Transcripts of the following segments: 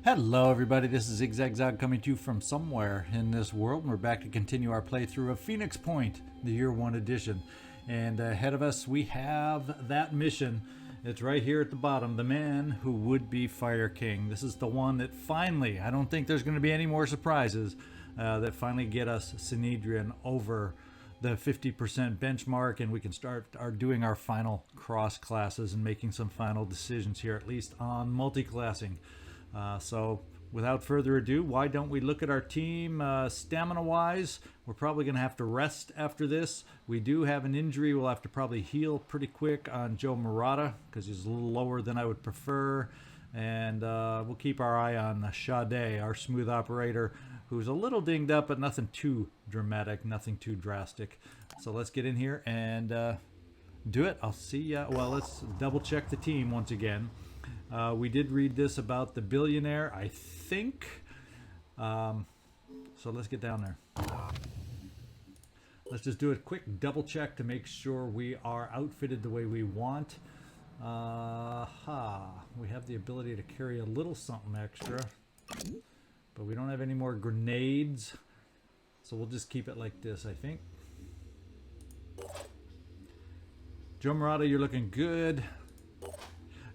Hello everybody, this is ZigZagZog coming to you from somewhere in this world, and we're back to continue our playthrough of Phoenix Point, the Year 1 edition. And ahead of us we have that mission. It's right here at the bottom, the man who would be Fire King. This is the one that finally, I don't think there's going to be any more surprises, that finally get us Synedrion over the 50% benchmark, and we can start doing our final cross classes and making some final decisions here, at least on multi-classing. So without further ado, why don't we look at our team stamina wise? We're probably going to have to rest after this. We do have an injury. We'll have to probably heal pretty quick on Joe Murata because he's a little lower than I would prefer. And we'll keep our eye on Sade, our smooth operator, who's a little dinged up, but nothing too dramatic, nothing too drastic. So let's get in here and do it. I'll see ya. Well, let's double check the team once again. We did read this about the billionaire, I think. So let's get down there. Let's just do a quick double check to make sure we are outfitted the way we want. We have the ability to carry a little something extra, but we don't have any more grenades. So we'll just keep it like this, I think. Joe Murata, you're looking good.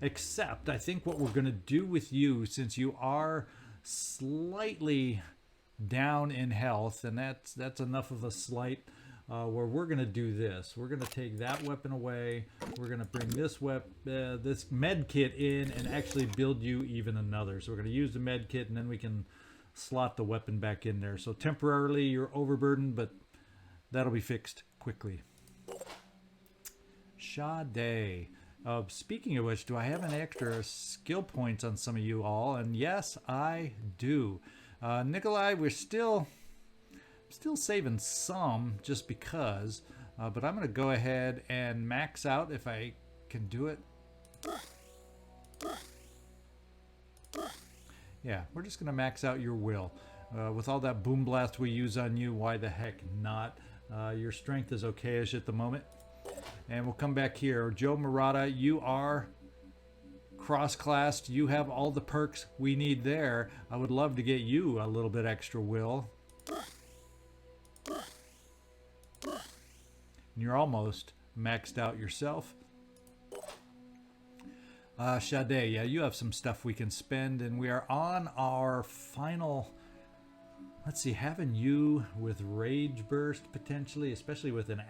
Except, I think what we're going to do with you, since you are slightly down in health, and that's enough of a slight, where we're going to do this. We're going to take that weapon away. We're going to bring this this med kit in and actually build you even another. So we're going to use the med kit, and then we can slot the weapon back in there. So temporarily you're overburdened, but that'll be fixed quickly. Sade. Speaking of which, do I have an extra skill points on some of you all? And yes, I do. Nikolai, we're still saving some just because, but I'm going to go ahead and max out if I can do it. Yeah, we're just going to max out your will. With all that boom blast we use on you, why the heck not? Your strength is okay-ish at the moment. And we'll come back here. Joe Murata, you are cross-classed. You have all the perks we need there. I would love to get you a little bit extra will. And you're almost maxed out yourself. Sade, yeah, you have some stuff we can spend, and we are on our final... Let's see, having you with Rage Burst potentially, especially with an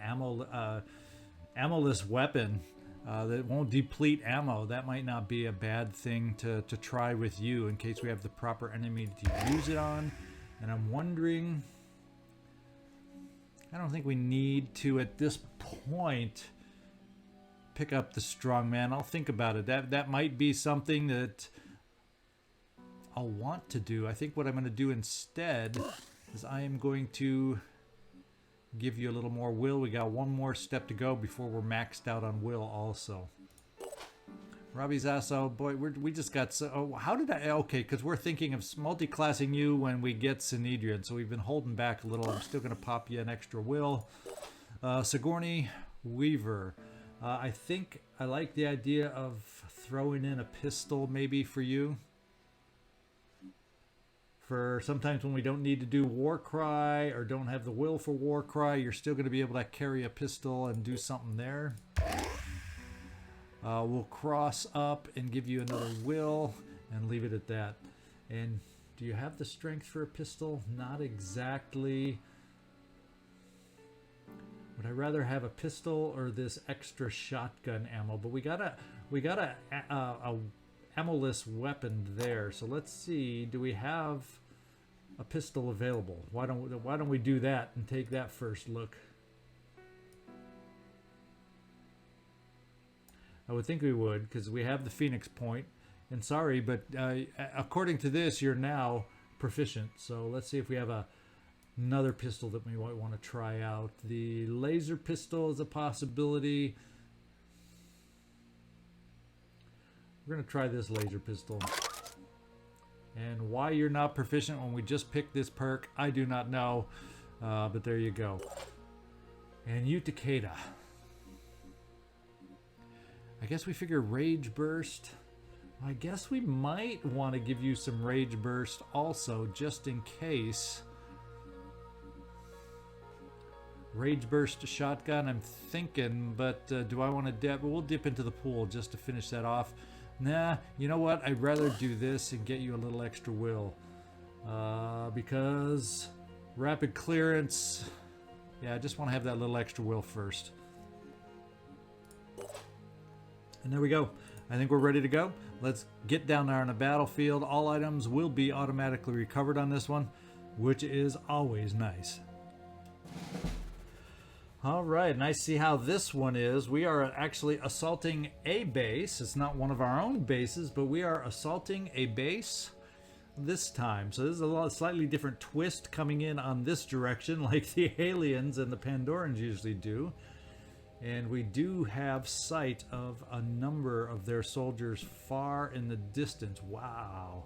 ammo-less weapon that won't deplete ammo, that might not be a bad thing to try with you in case we have the proper enemy to use it on. And I'm wondering, I don't think we need to at this point pick up the strongman. I'll think about it. That might be something that I'll want to do. I think what I'm going to do instead is I am going to give you a little more will. We got one more step to go before we're maxed out on will also. Robbie Zasso, boy, we just got so... Oh, how did I... Okay, because we're thinking of multi-classing you when we get Synedrion, so we've been holding back a little. I'm still going to pop you an extra will. Sigourney Weaver. I think I like the idea of throwing in a pistol maybe for you. For sometimes when we don't need to do Warcry or don't have the will for Warcry, you're still going to be able to carry a pistol and do something there. We'll cross up and give you another will and leave it at that. And do you have the strength for a pistol? Not exactly. Would I rather have a pistol or this extra shotgun ammo? But we got a ammo-less weapon there. So let's see. Do we have a pistol available? Why don't we do that and take that first look? I would think we would, because we have the Phoenix Point. And sorry, but according to this, you're now proficient. So let's see if we have another pistol that we might want to try out. The laser pistol is a possibility. We're going to try this laser pistol. And why you're not proficient when we just picked this perk, I do not know. But there you go. And you, Takeda. I guess we figure Rage Burst I guess we might want to give you some Rage Burst also, just in case. Rage Burst shotgun, I'm thinking, but do I want to dip? We'll dip into the pool just to finish that off. Nah, you know what? I'd rather do this and get you a little extra will. Because rapid clearance... Yeah, I just want to have that little extra will first. And there we go. I think we're ready to go. Let's get down there on the battlefield. All items will be automatically recovered on this one, which is always nice. All right, and I see how this one is. We are actually assaulting a base. It's not one of our own bases, but we are assaulting a base this time. So this is a slightly different twist coming in on this direction, like the aliens and the Pandorans usually do. And we do have sight of a number of their soldiers far in the distance. Wow.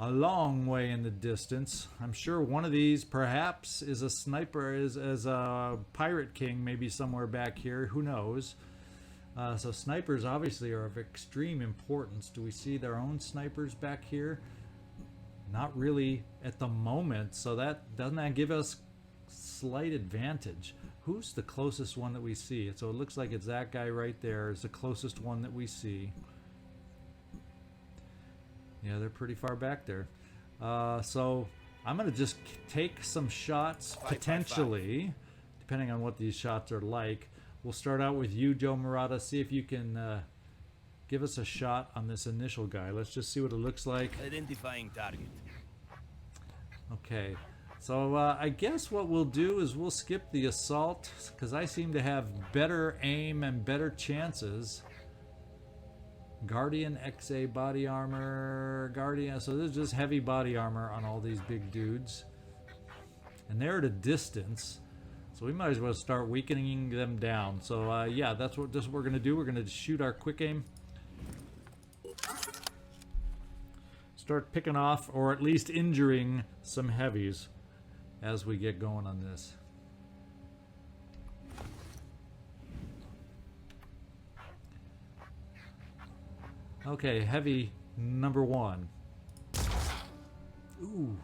A long way in the distance. I'm sure one of these perhaps is a sniper, is a pirate king, maybe somewhere back here. Who knows? So snipers obviously are of extreme importance. Do we see their own snipers back here? Not really at the moment. So doesn't that give us slight advantage? Who's the closest one that we see? So it looks like it's that guy right there is the closest one that we see. Yeah, they're pretty far back there. So I'm going to just take some shots, potentially, depending on what these shots are like. We'll start out with you, Joe Murata. See if you can give us a shot on this initial guy. Let's just see what it looks like. Identifying target. Okay. So I guess what we'll do is we'll skip the assault, because I seem to have better aim and better chances. Guardian XA body armor, Guardian, so there's just heavy body armor on all these big dudes. And they're at a distance, so we might as well start weakening them down. So yeah, that's what we're going to do. We're going to shoot our quick aim. Start picking off, or at least injuring, some heavies as we get going on this. Okay, heavy number one. Ooh,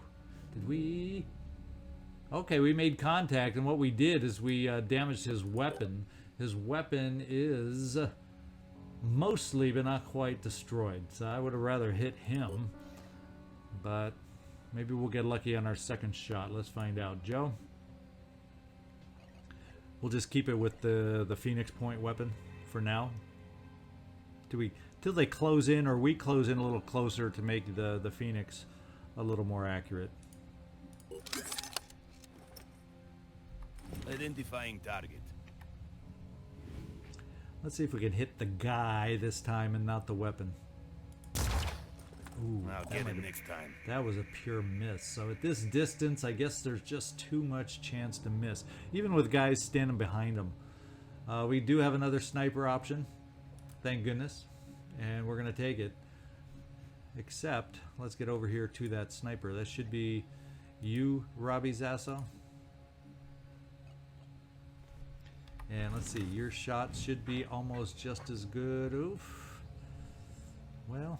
did we? Okay, we made contact, and what we did is we damaged his weapon. His weapon is mostly, but not quite, destroyed. So I would have rather hit him, but maybe we'll get lucky on our second shot. Let's find out. Joe? We'll just keep it with the Phoenix Point weapon for now. Till they close in, or we close in a little closer to make the Phoenix a little more accurate. Identifying target. Let's see if we can hit the guy this time and not the weapon. Ooh, I'll get him next time. That was a pure miss. So at this distance, I guess there's just too much chance to miss, even with guys standing behind him. We do have another sniper option, thank goodness, and we're gonna take it. Except, let's get over here to that sniper. That should be you, Robbie Zasso. And let's see, your shot should be almost just as good. Oof. Well,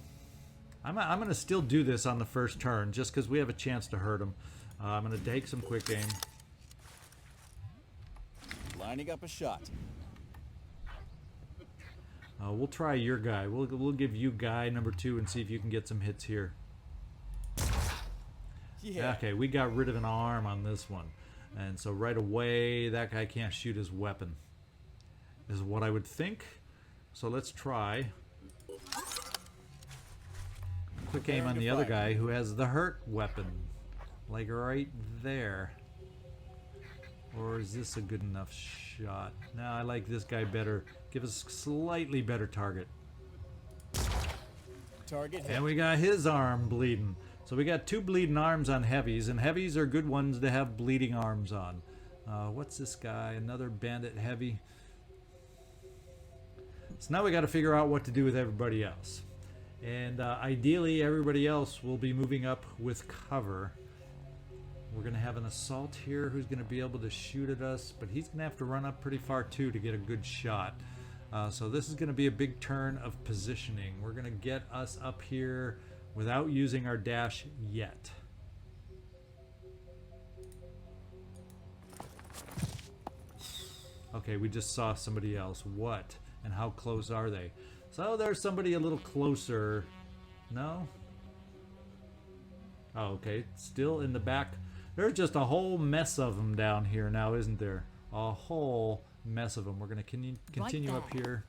I'm going to still do this on the first turn, just because we have a chance to hurt him. I'm going to take some quick aim. Lining up a shot. We'll try your guy. We'll give you guy number 2 and see if you can get some hits here. Yeah. Okay, we got rid of an arm on this one. And so right away, that guy can't shoot his weapon, is what I would think. So let's try. Quick aim on the other guy who has the hurt weapon. Like right there. Or is this a good enough shot? No, I like this guy better. Give us a slightly better target. And we got his arm bleeding. So we got 2 bleeding arms on heavies, and heavies are good ones to have bleeding arms on. What's this guy? Another bandit heavy. So now we got to figure out what to do with everybody else. And ideally, everybody else will be moving up with cover. We're going to have an assault here who's going to be able to shoot at us, but he's going to have to run up pretty far too to get a good shot. So this is going to be a big turn of positioning. We're going to get us up here without using our dash yet. Okay, we just saw somebody else. What? And how close are they? So there's somebody a little closer. No? Oh, okay. Still in the back. There's just a whole mess of them down here now, isn't there? A whole mess of them. We're going to continue up here.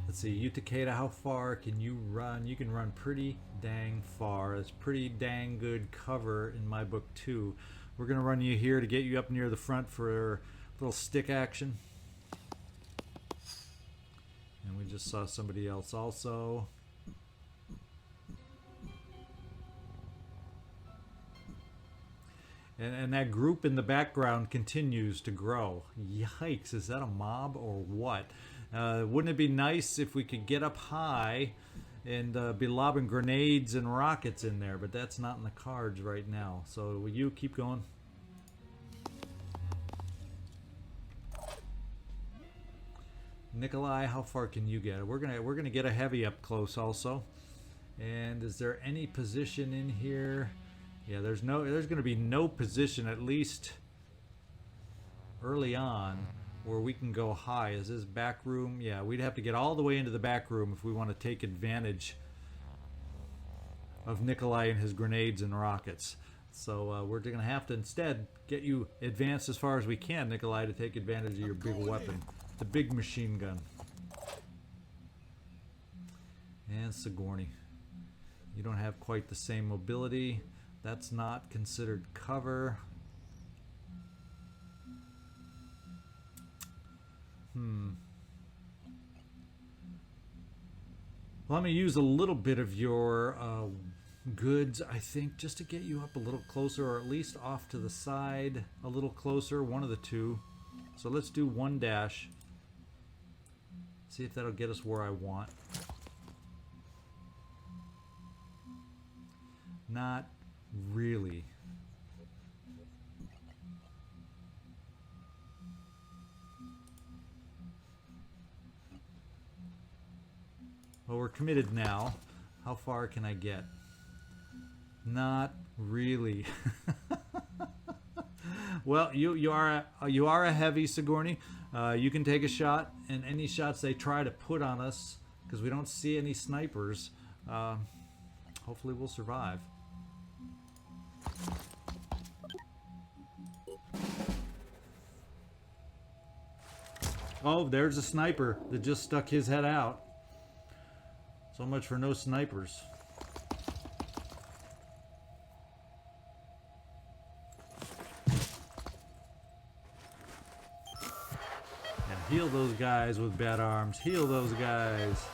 Let's see, you Takeda, how far can you run? You can run pretty dang far. That's pretty dang good cover in my book too. We're going to run you here to get you up near the front for a little stick action. And we just saw somebody else also. And that group in the background continues to grow. Yikes, is that a mob or what? Wouldn't it be nice if we could get up high and be lobbing grenades and rockets in there, but that's not in the cards right now. So will you keep going? Nikolai, how far can you get? We're gonna get a heavy up close also. And is there any position in here? Yeah, there's gonna be no position, at least early on, where we can go high. Is this back room? Yeah, we'd have to get all the way into the back room if we want to take advantage of Nikolai and his grenades and rockets. So we're going to have to instead get you advanced as far as we can, Nikolai, to take advantage of your big weapon, the big machine gun. And Sigourney, you don't have quite the same mobility. That's not considered cover. Well, I'm going to use a little bit of your goods, I think, just to get you up a little closer, or at least off to the side a little closer, one of the two. So let's do one dash. See if that'll get us where I want. Not really. Well, we're committed now. How far can I get? Not really. Well, you are a heavy, Sigourney. You can take a shot, and any shots they try to put on us, because we don't see any snipers, hopefully we'll survive. Oh, there's a sniper that just stuck his head out. So much for no snipers. And heal those guys with bad arms. Heal those guys.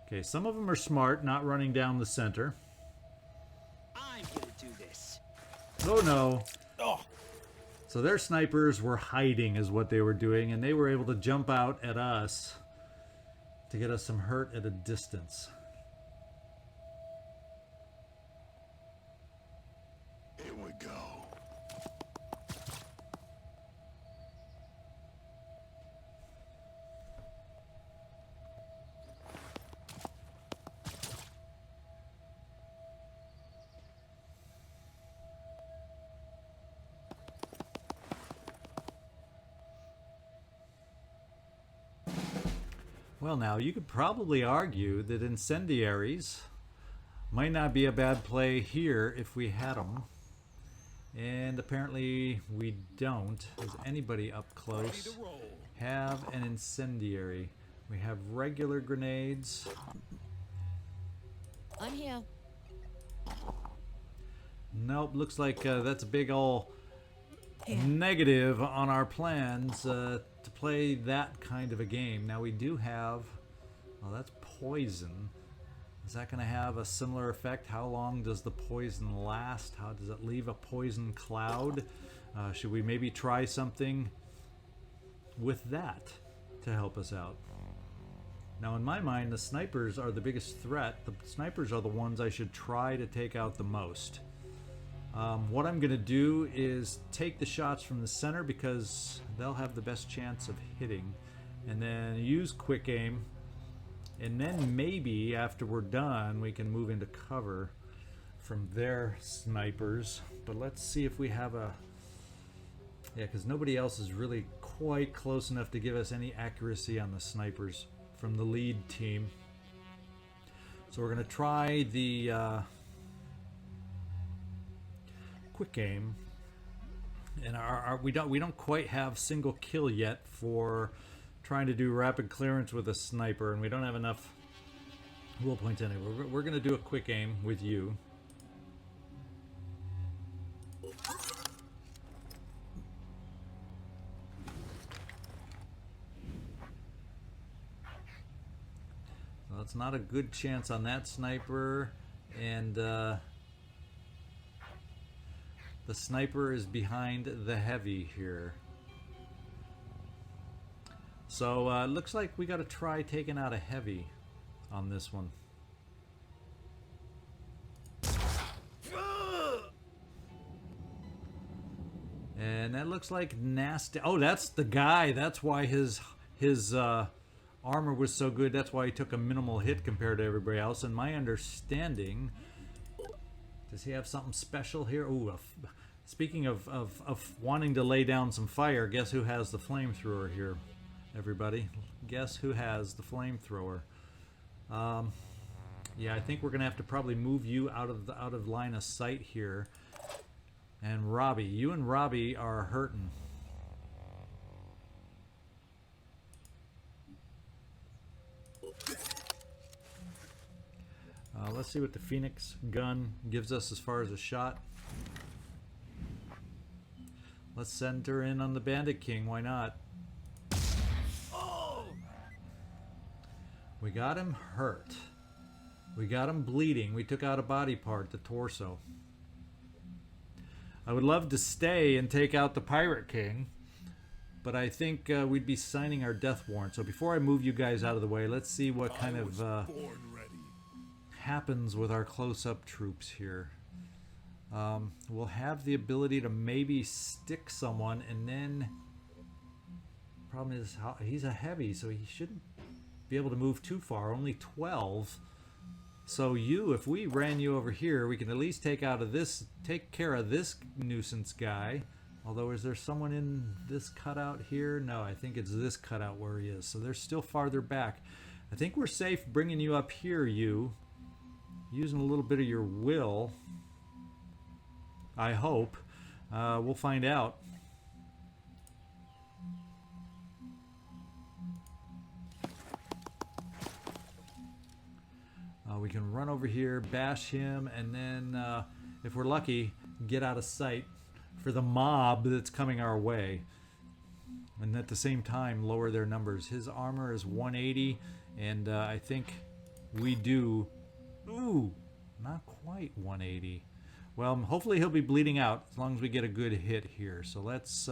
Okay, some of them are smart, not running down the center. I'm gonna do this. Oh no. Oh, So their snipers were hiding is what they were doing, and they were able to jump out at us to get us some hurt at a distance. here we go. Well, now, you could probably argue that incendiaries might not be a bad play here if we had them. And apparently we don't. Does anybody up close have an incendiary? We have regular grenades. I'm here. Nope, looks like that's a big ol' negative on our plans to play that kind of a game. Now we do have, well, that's poison. Is that going to have a similar effect? How long does the poison last? How does it leave a poison cloud? Should we maybe try something with that to help us out? Now, in my mind, the snipers are the biggest threat. The snipers are the ones I should try to take out the most. What I'm going to do is take the shots from the center because they'll have the best chance of hitting, and then use quick aim, and then maybe after we're done we can move into cover from their snipers. But let's see if we have a... Yeah, because nobody else is really quite close enough to give us any accuracy on the snipers from the lead team. So we're going to try the quick aim, and we don't quite have single kill yet for trying to do rapid clearance with a sniper, and we don't have enough will points anyway. We're going to do a quick aim with you. Well, it's not a good chance on that sniper, and the sniper is behind the heavy here. So it looks like we got to try taking out a heavy on this one. And that looks like nasty. Oh, that's the guy. That's why his armor was so good. That's why he took a minimal hit compared to everybody else. And my understanding, does he have something special here? Ooh, speaking of wanting to lay down some fire, guess who has the flamethrower here? Everybody, guess who has the flamethrower? Yeah, I think we're gonna have to probably move you out of line of sight here. And Robbie, you and Robbie are hurting. Let's see what the Phoenix gun gives us as far as a shot. Let's send her in on the Bandit King. Why not? We got him hurt. We got him bleeding. We took out a body part, the torso. I would love to stay and take out the Pirate King, but I think we'd be signing our death warrant. So before I move you guys out of the way, let's see what kind of happens with our close-up troops here. We'll have the ability to maybe stick someone, and then problem is he's a heavy, so he shouldn't be able to move too far. Only 12. So if we ran you over here, we can at least take care of this nuisance guy. Although, is there someone in this cutout here? No, I think it's this cutout where he is. So they're still farther back. I think we're safe bringing you up here, using a little bit of your will. I hope. We'll find out. We can run over here, bash him, and then, if we're lucky, get out of sight for the mob that's coming our way. And at the same time, lower their numbers. His armor is 180, and I think we do... Ooh, not quite 180. Well, hopefully he'll be bleeding out as long as we get a good hit here. So let's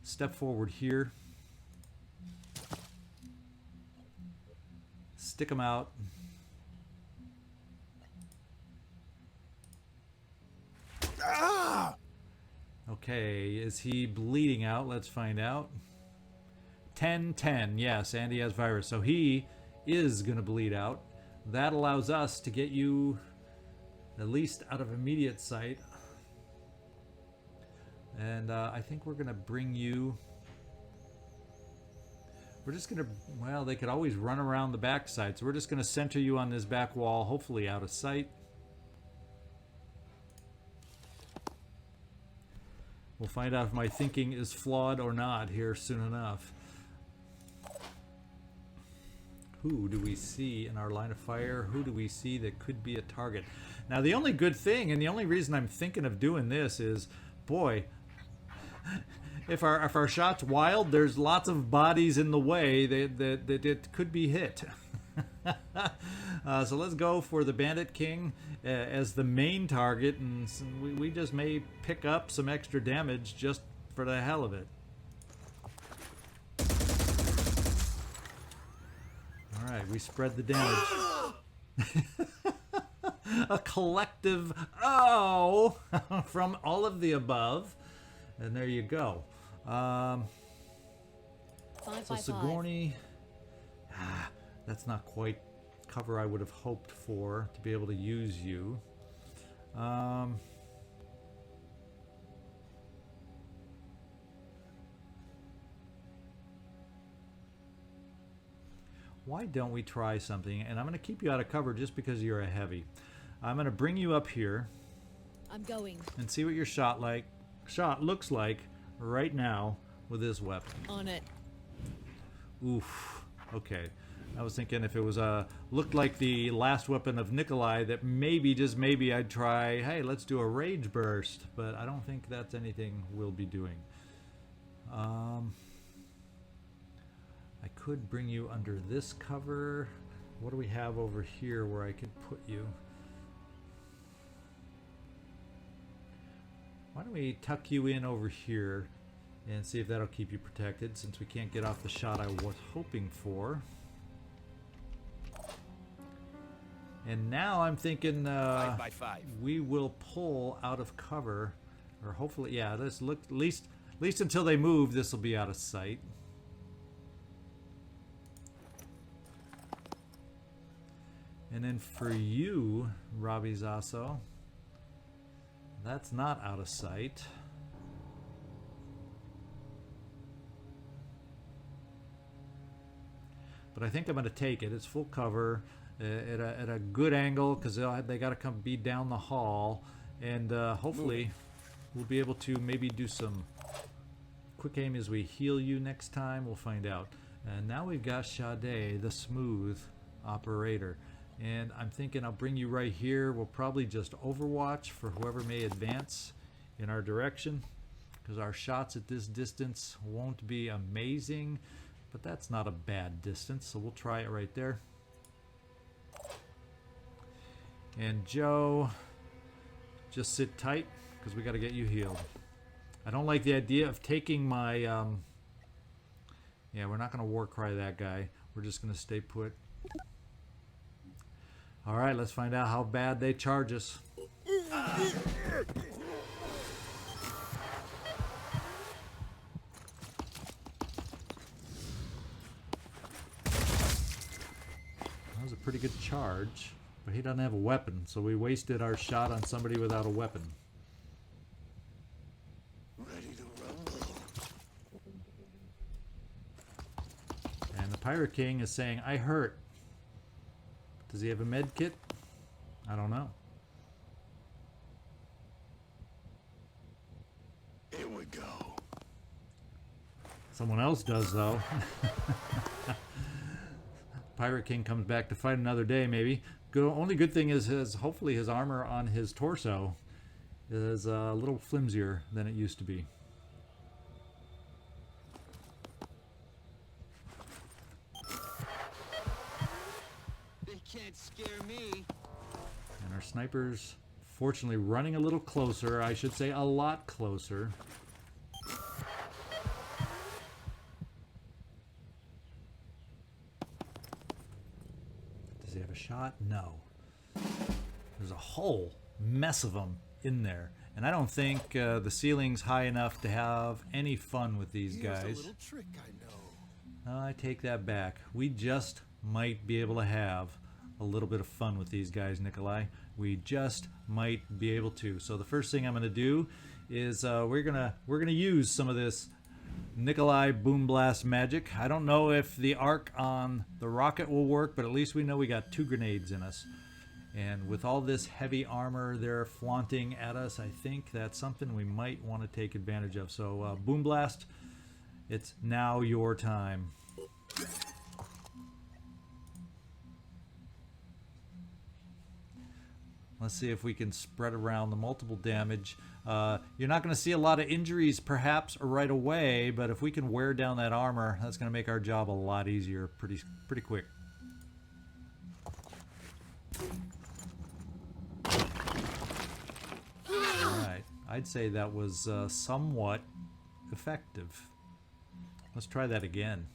step forward here. Stick him out. Okay, is he bleeding out? Let's find out. 10-10, yes, and he has virus. So he is going to bleed out. That allows us to get you at least out of immediate sight. And I think we're going to bring you... We're just going to... Well, they could always run around the backside. So we're just going to center you on this back wall, hopefully out of sight. We'll find out if my thinking is flawed or not here soon enough. Who do we see in our line of fire? Who do we see that could be a target? Now, the only good thing, and the only reason I'm thinking of doing this is, boy, if our shot's wild, there's lots of bodies in the way that it could be hit. So let's go for the Bandit King as the main target, and we just may pick up some extra damage just for the hell of it. Alright, we spread the damage. A collective oh from all of the above. And there you go. So Sigourney, that's not quite cover I would have hoped for to be able to use you. Why don't we try something? And I'm going to keep you out of cover just because you're a heavy. I'm going to bring you up here. I'm going. And see what your shot looks like right now with this weapon. On it. Oof. Okay. I was thinking if it was looked like the last weapon of Nikolai, that maybe, just maybe, I'd try, hey, let's do a rage burst. But I don't think that's anything we'll be doing. I could bring you under this cover. What do we have over here where I could put you? Why don't we tuck you in over here and see if that'll keep you protected, since we can't get off the shot I was hoping for. And now I'm thinking 5 by 5. we will pull out of cover, or hopefully, yeah, let's look, at least until they move, this will be out of sight. And then for you, Robbie Zasso, that's not out of sight. But I think I'm going to take it. It's full cover at a good angle, because they got to come be down the hall, and hopefully we'll be able to maybe do some quick aim as we heal you next time. We'll find out. And now we've got Sade, the smooth operator. And I'm thinking I'll bring you right here. We'll probably just overwatch for whoever may advance in our direction, because our shots at this distance won't be amazing, but that's not a bad distance, so we'll try it right there. And Joe, just sit tight, because we got to get you healed. I don't like the idea of taking my yeah, we're not going to war cry that guy. We're just going to stay put. All right, let's find out how bad they charge us. That was a pretty good charge, but he doesn't have a weapon, so we wasted our shot on somebody without a weapon. Ready to rumble. And the Pirate King is saying, I hurt. Does he have a med kit? I don't know. Here we go. Someone else does, though. Pirate King comes back to fight another day, maybe. Only good thing is hopefully his armor on his torso is a little flimsier than it used to be. Can't scare me. And our snipers, fortunately, running a little closer. I should say a lot closer. Does he have a shot? No. There's a whole mess of them in there. And I don't think the ceiling's high enough to have any fun with these guys. Here's a little trick I know. I take that back. We just might be able to have a little bit of fun with these guys, Nikolai. We just might be able to. So the first thing I'm going to do is we're gonna use some of this Nikolai Boom Blast magic. I don't know if the arc on the rocket will work, but at least we know we got 2 grenades in us. And with all this heavy armor they're flaunting at us, I think that's something we might want to take advantage of. So Boom Blast, it's now your time. Let's see if we can spread around the multiple damage. You're not going to see a lot of injuries perhaps right away, but if we can wear down that armor, that's going to make our job a lot easier pretty quick. I'd say that was somewhat effective. Let's try that again.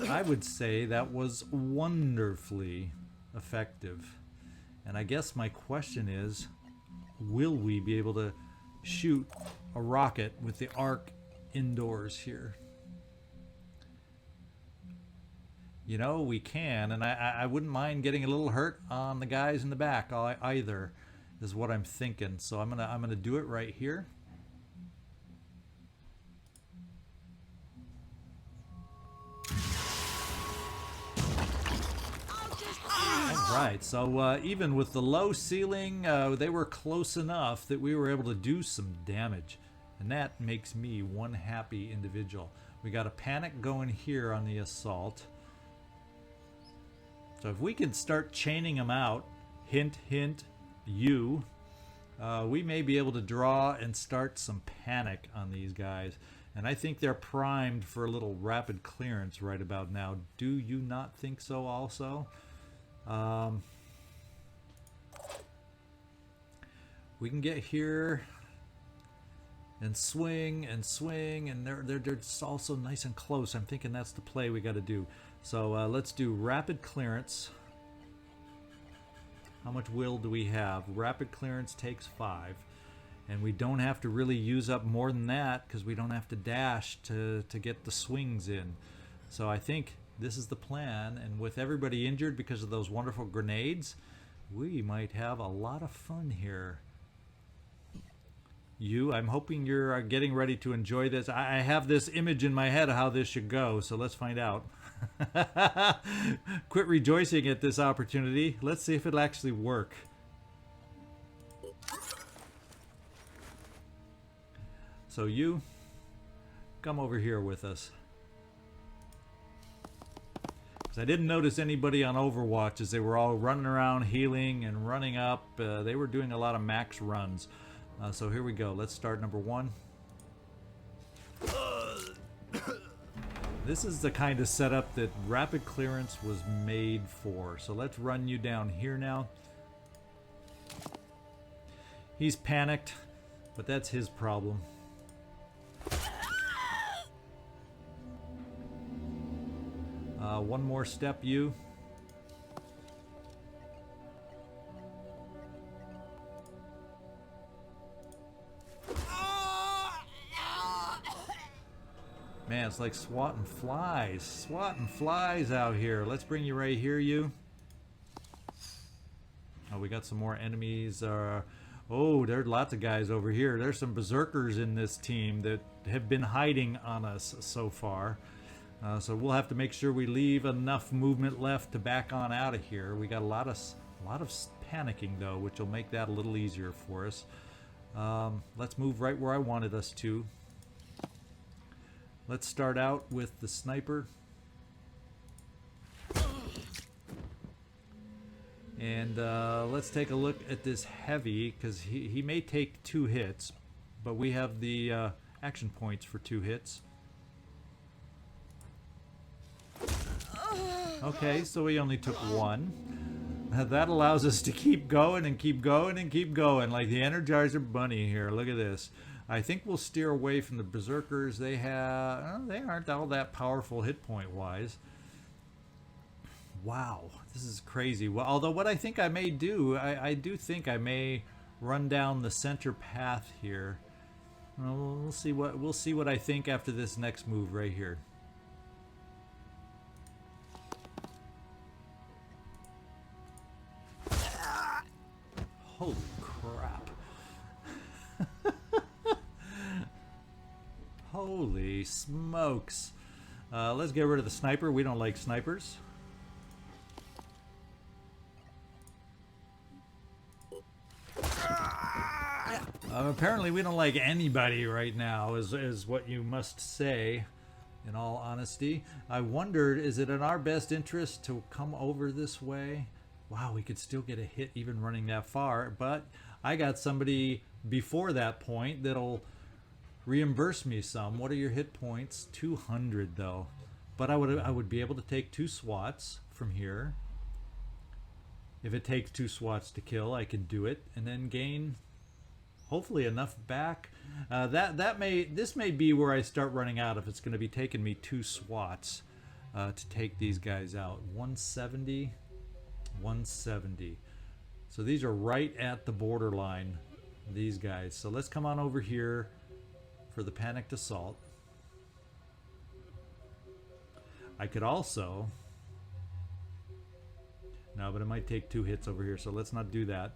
I would say that was wonderfully effective. And I guess my question is, will we be able to shoot a rocket with the arc indoors here? You know, we can, and I wouldn't mind getting a little hurt on the guys in the back either, is what I'm thinking. So I'm gonna do it right here. Right, so even with the low ceiling, they were close enough that we were able to do some damage. And that makes me one happy individual. We got a panic going here on the assault. So if we can start chaining them out, hint, hint, you, we may be able to draw and start some panic on these guys. And I think they're primed for a little rapid clearance right about now. Do you not think so also? We can get here and swing, and they're also nice and close. I'm thinking that's the play we got to do. So let's do rapid clearance. How much will do we have? Rapid clearance takes 5, and we don't have to really use up more than that because we don't have to dash to get the swings in. So I think this is the plan, and with everybody injured because of those wonderful grenades, we might have a lot of fun here. I'm hoping you're getting ready to enjoy this. I have this image in my head of how this should go, so let's find out. Quit rejoicing at this opportunity. Let's see if it'll actually work. So you, come over here with us. I didn't notice anybody on Overwatch as they were all running around healing and running up. They were doing a lot of max runs. So here we go. Let's start number 1. This is the kind of setup that rapid clearance was made for. So let's run you down here now. He's panicked, but that's his problem. One more step, you. Man, it's like swatting flies. Swatting flies out here. Let's bring you right here, you. Oh, we got some more enemies. Oh, there's lots of guys over here. There's some berserkers in this team that have been hiding on us so far. So we'll have to make sure we leave enough movement left to back on out of here. We got a lot of panicking though, which will make that a little easier for us. Let's move right where I wanted us to. Let's start out with the sniper. And let's take a look at this heavy, because he may take 2 hits, but we have the action points for 2 hits. Okay, so we only took 1. That allows us to keep going and keep going and keep going, like the Energizer Bunny here. Look at this. I think we'll steer away from the berserkers. They aren't all that powerful hit point wise. Wow, this is crazy. Well, although what I think I may do, I do think I may run down the center path here. Well, we'll see what I think after this next move right here. Holy crap. Holy smokes. Let's get rid of the sniper. We don't like snipers. Apparently we don't like anybody right now, is what you must say, in all honesty. I wondered, is it in our best interest to come over this way? Wow, we could still get a hit even running that far, but I got somebody before that point that'll reimburse me some. What are your hit points? 200 though. But I would be able to take 2 swats from here. If it takes 2 swats to kill, I can do it and then gain hopefully enough back. This may be where I start running out if it's going to be taking me 2 swats to take these guys out. 170, 170. So these are right at the borderline, these guys. So let's come on over here for the panicked assault. I could also... No, but it might take 2 hits over here, so let's not do that.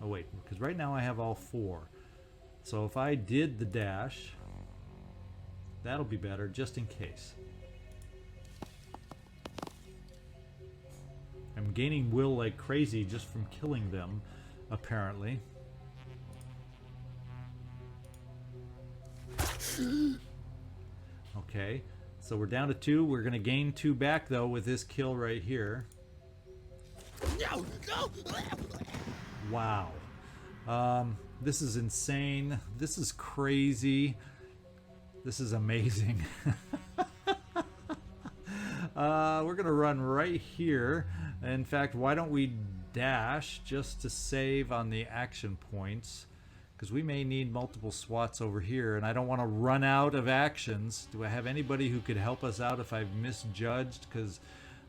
Oh wait, because right now I have all 4. So if I did the dash, that'll be better, just in case. I'm gaining will like crazy just from killing them, apparently. Okay, so we're down to 2. We're going to gain 2 back, though, with this kill right here. Wow. This is insane. This is crazy. This is amazing. We're going to run right here. In fact, why don't we dash just to save on the action points? Because we may need multiple swats over here, and I don't want to run out of actions. Do I have anybody who could help us out if I've misjudged? Because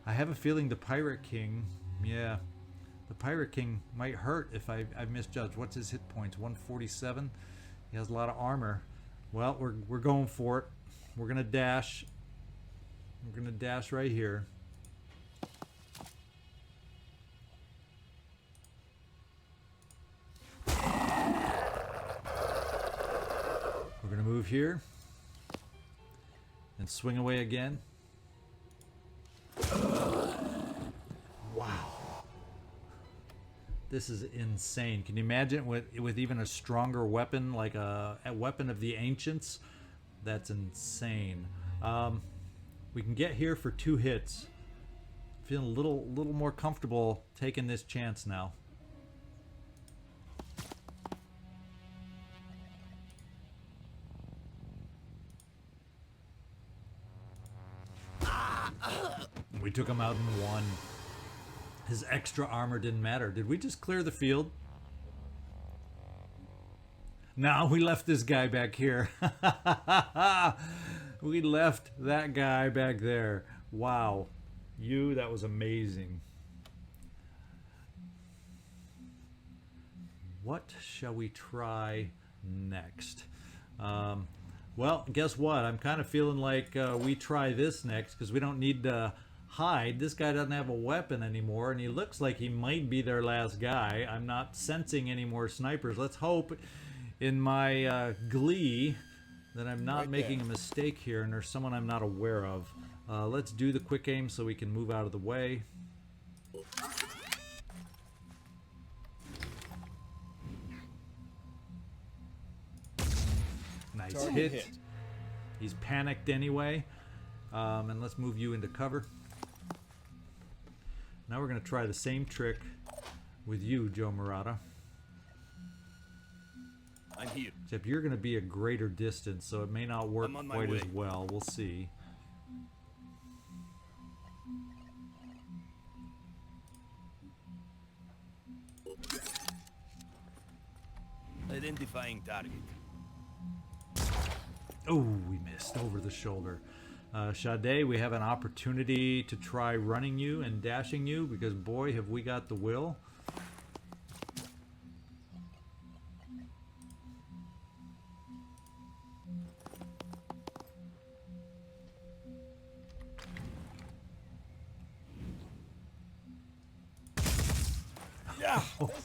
I have a feeling the Pirate King, yeah, the Pirate King might hurt if I've misjudged. What's his hit points? 147? He has a lot of armor. Well, we're going for it. We're going to dash. We're going to dash right here. We're going to move here and swing away again. Wow. This is insane. Can you imagine with even a stronger weapon, like a weapon of the ancients? That's insane. We can get here for 2 hits. Feeling a little more comfortable taking this chance now. We took him out in 1. His extra armor didn't matter. Did we just clear the field? No, we left this guy back here. We left that guy back there. Wow. That was amazing. What shall we try next? Well, guess what? I'm kind of feeling like we try this next because we don't need to hide. This guy doesn't have a weapon anymore, and he looks like he might be their last guy. I'm not sensing any more snipers. Let's hope in my glee that I'm not making a mistake here and there's someone I'm not aware of. Let's do the quick aim so we can move out of the way. Nice hit. He's panicked anyway. And let's move you into cover. Now we're going to try the same trick with you, Joe Murata. I'm here. Except you're going to be a greater distance, so it may not work quite as well. We'll see. Identifying target. Oh, we missed over the shoulder. Sade, we have an opportunity to try running you and dashing you because, boy, have we got the will.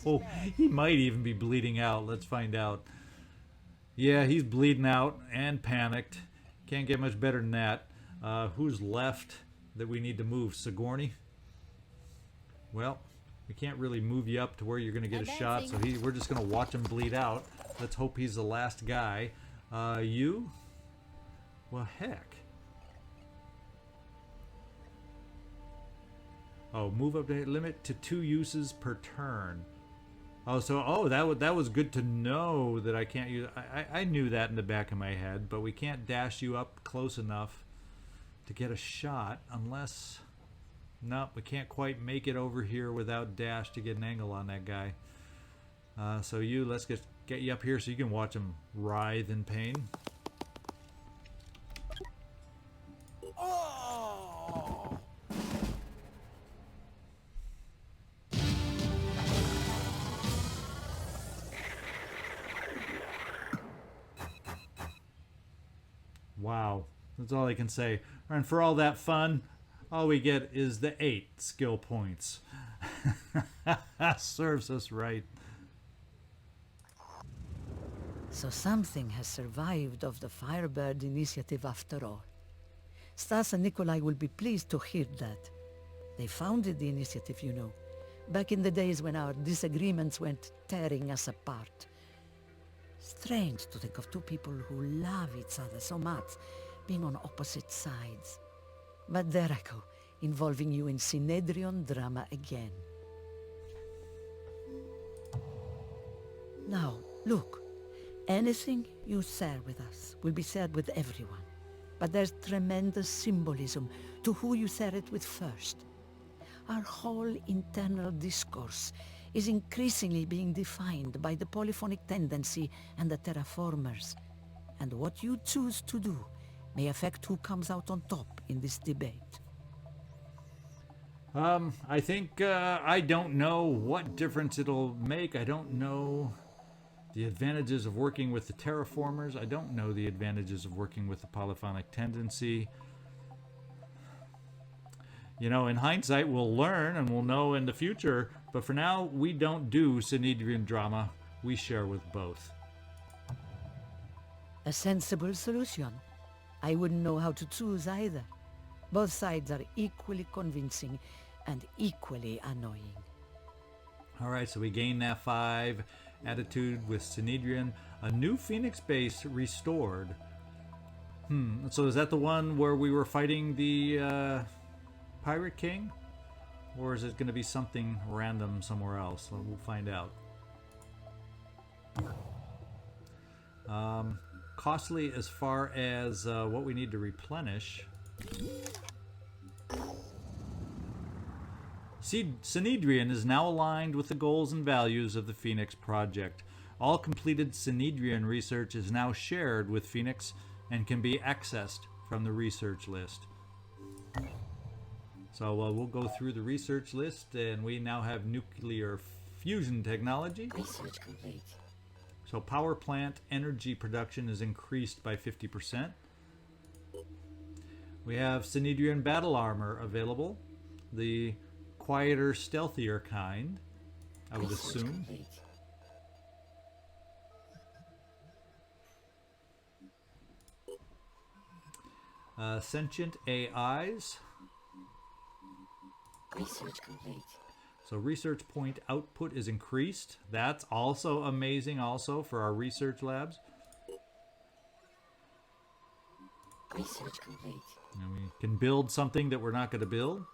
Oh, he might even be bleeding out. Let's find out. Yeah, he's bleeding out and panicked. Can't get much better than that. Who's left that we need to move? Sigourney? Well, we can't really move you up to where you're going to get a shot, so we're just going to watch him bleed out. Let's hope he's the last guy. You? Well, heck. Oh, move up to limit to 2 uses per turn. Oh, so that was good to know that I can't use. I knew that in the back of my head, but we can't dash you up close enough to get a shot unless. Nope, we can't quite make it over here without dash to get an angle on that guy. So let's get you up here so you can watch him writhe in pain. Oh! Wow, that's all I can say. And for all that fun, all we get is the 8 skill points. Serves us right. So something has survived of the Firebird initiative after all. Stas and Nikolai will be pleased to hear that. They founded the initiative, you know, back in the days when our disagreements went tearing us apart. Strange to think of two people who love each other so much being on opposite sides. But there I go, involving you in Synedrion drama again. Now, look. Anything you share with us will be shared with everyone. But there's tremendous symbolism to who you share it with first. Our whole internal discourse is increasingly being defined by the polyphonic tendency and the terraformers. And what you choose to do may affect who comes out on top in this debate. I think I don't know what difference it'll make. I don't know the advantages of working with the terraformers. I don't know the advantages of working with the polyphonic tendency. You know, in hindsight, we'll learn and we'll know in the future. But for now, we don't do Synedrion drama. We share with both. A sensible solution. I wouldn't know how to choose either. Both sides are equally convincing and equally annoying. All right, so we gain that 5 attitude with Synedrion. A new Phoenix base restored. So is that the one where we were fighting the Pirate King? Or is it going to be something random somewhere else? Well, we'll find out. Costly as far as what we need to replenish. Synedrion is now aligned with the goals and values of the Phoenix Project. All completed Synedrion research is now shared with Phoenix and can be accessed from the research list. So we'll go through the research list, and we now have nuclear fusion technology. Research complete. So power plant energy production is increased by 50%. We have Synedrion battle armor available. The quieter, stealthier kind, I would assume. Sentient AIs. Research complete. So research point output is increased. That's also amazing also for our research labs. Research complete. And we can build something that we're not going to build.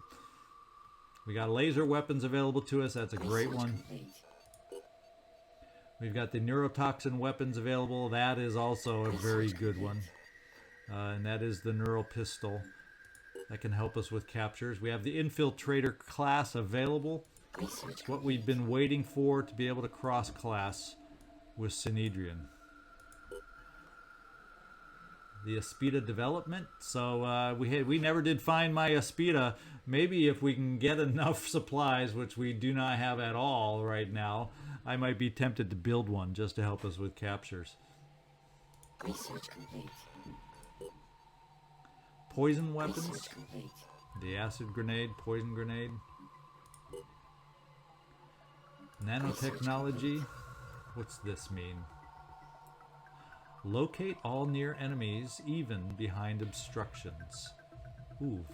We got laser weapons available to us. That's a great one. We've got the neurotoxin weapons available. That is also a very good one. And that is the neural pistol. That can help us with captures. We have the infiltrator class available. It's what we've been waiting for to be able to cross-class with Synedrion. The Aspida development. So we never did find my Aspida. Maybe if we can get enough supplies, which we do not have at all right now, I might be tempted to build one just to help us with captures. Research complete. Poison weapons. Research complete. The acid grenade, poison grenade. Nanotechnology. What's this mean? Locate all near enemies, even behind obstructions. Ooh,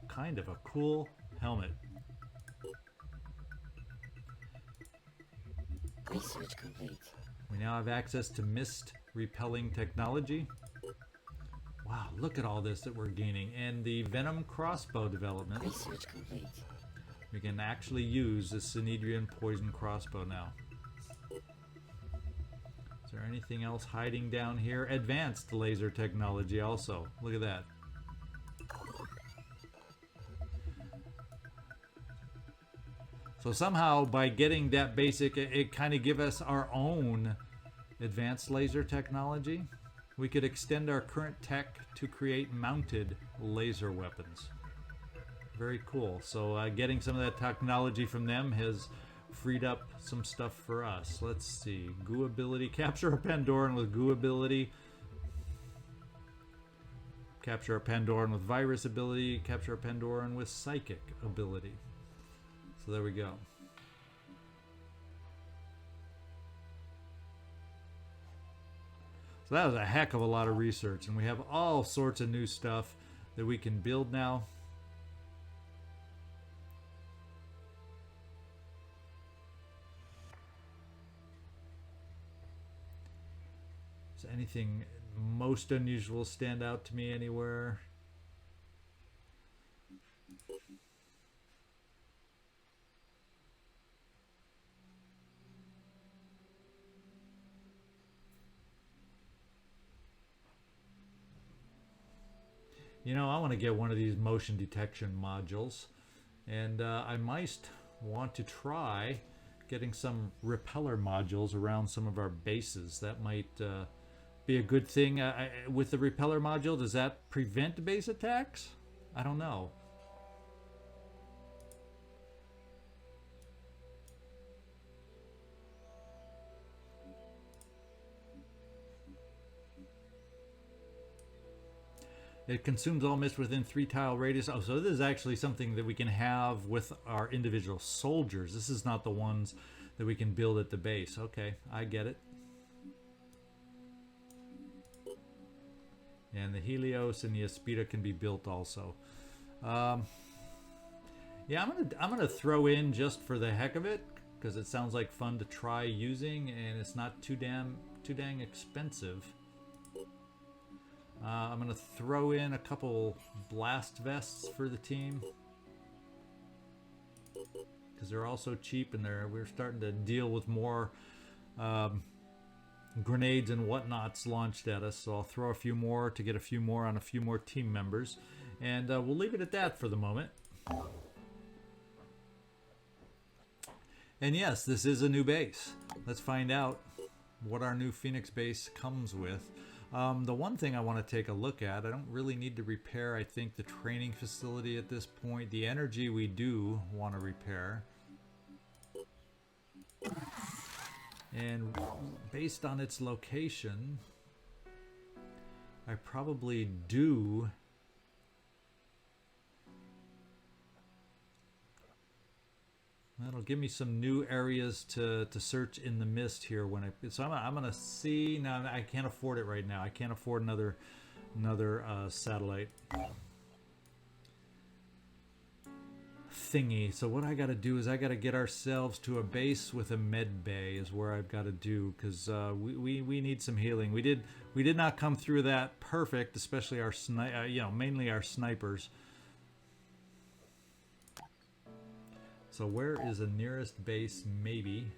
kind of a cool helmet. Research complete. We now have access to mist repelling technology. Wow, look at all this that we're gaining. And the Venom crossbow development. Research complete. We can actually use the Synedrion poison crossbow now. Is there anything else hiding down here? Advanced laser technology also. Look at that. So somehow by getting that basic, it kind of give us our own advanced laser technology. We could extend our current tech to create mounted laser weapons. Very cool. So getting some of that technology from them has freed up some stuff for us. Let's see. Goo ability. Capture a Pandoran with goo ability. Capture a Pandoran with virus ability. Capture a Pandoran with psychic ability. So there we go. So that was a heck of a lot of research, and we have all sorts of new stuff that we can build now. Does anything most unusual stand out to me anywhere? You know, I want to get one of these motion detection modules, and I might want to try getting some repeller modules around some of our bases. That might be a good thing. With the repeller module, does that prevent base attacks? I don't know. It consumes all mist within 3 tile radius. Oh, so this is actually something that we can have with our individual soldiers. This is not the ones that we can build at the base. Okay, I get it. And the Helios and the Aspida can be built also. Yeah, I'm gonna throw in just for the heck of it, because it sounds like fun to try using, and it's not too dang expensive. I'm going to throw in a couple blast vests for the team, because they're also cheap, and we're starting to deal with more grenades and whatnots launched at us. So I'll throw a few more to get a few more on a few more team members, and we'll leave it at that for the moment. And yes, this is a new base. Let's find out what our new Phoenix base comes with. The one thing I want to take a look at, I don't really need to repair, I think, the training facility at this point. The energy we do want to repair. And based on its location, I probably do... That'll give me some new areas to search in the mist here when so I'm gonna see. Now I can't afford it right now. I can't afford another satellite thingy. So what I got to do is I got to get ourselves to a base with a med bay is where I've got to do, because we need some healing. We did not come through that perfect, especially our mainly our snipers. So where is the nearest base? Maybe.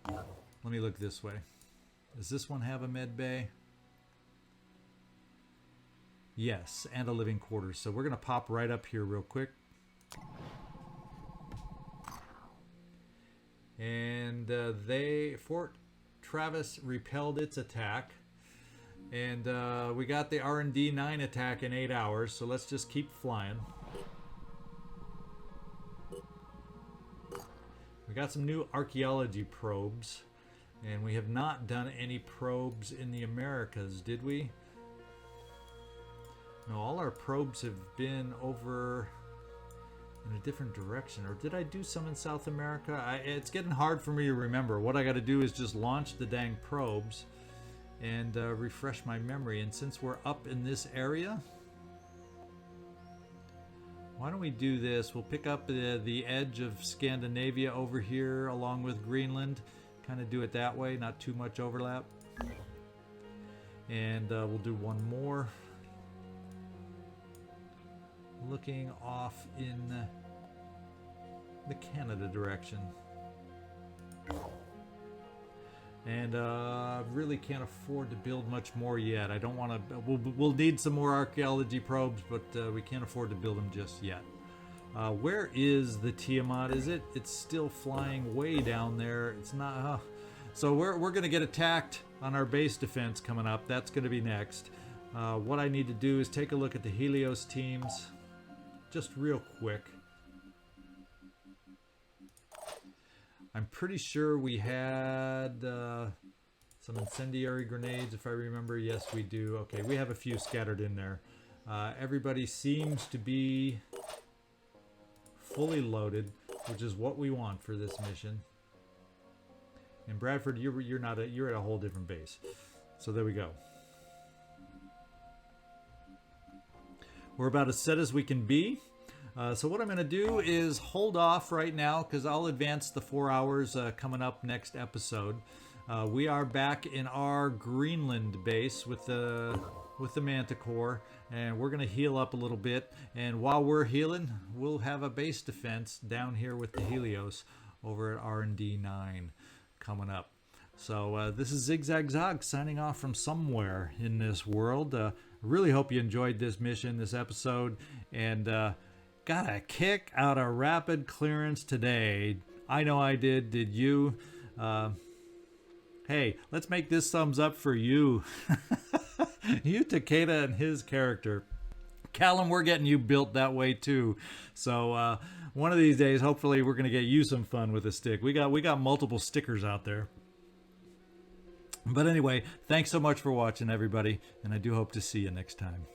Let me look this way. Does this one have a med bay? Yes, and a living quarters. So we're going to pop right up here real quick. And Fort Travis repelled its attack. And we got the R&D 9 attack in 8 hours. So let's just keep flying. We got some new archaeology probes, and we have not done any probes in the Americas, did we? No, all our probes have been over in a different direction. Or did I do some in South America? It's getting hard for me to remember. What I got to do is just launch the dang probes and refresh my memory. And since we're up in this area, why don't we do this? We'll pick up the edge of Scandinavia over here along with Greenland. Kind of do it that way, not too much overlap. And we'll do one more. Looking off in the Canada direction. And really can't afford to build much more yet. I don't want to. We'll need some more archaeology probes, but we can't afford to build them just yet. Where is the Tiamat? Is it? It's still flying way down there. It's not. So we're going to get attacked on our base defense coming up. That's going to be next. What I need to do is take a look at the Helios teams, just real quick. I'm pretty sure we had some incendiary grenades, if I remember. Yes, we do. Okay, we have a few scattered in there. Everybody seems to be fully loaded, which is what we want for this mission. And Bradford, you're not you're at a whole different base. So there we go. We're about as set as we can be. So what I'm going to do is hold off right now because I'll advance the 4 hours coming up next episode. We are back in our Greenland base with the Manticore, and we're going to heal up a little bit. And while we're healing, we'll have a base defense down here with the Helios over at R&D 9 coming up. So this is ZigZagZog signing off from somewhere in this world. Really hope you enjoyed this mission, this episode, and got a kick out of rapid clearance today. I know I did. Did you? Hey, let's make this thumbs up for you. You, Takeda, and his character. Callum, we're getting you built that way too. So one of these days, hopefully, we're going to get you some fun with a stick. We got multiple stickers out there. But anyway, thanks so much for watching, everybody, and I do hope to see you next time.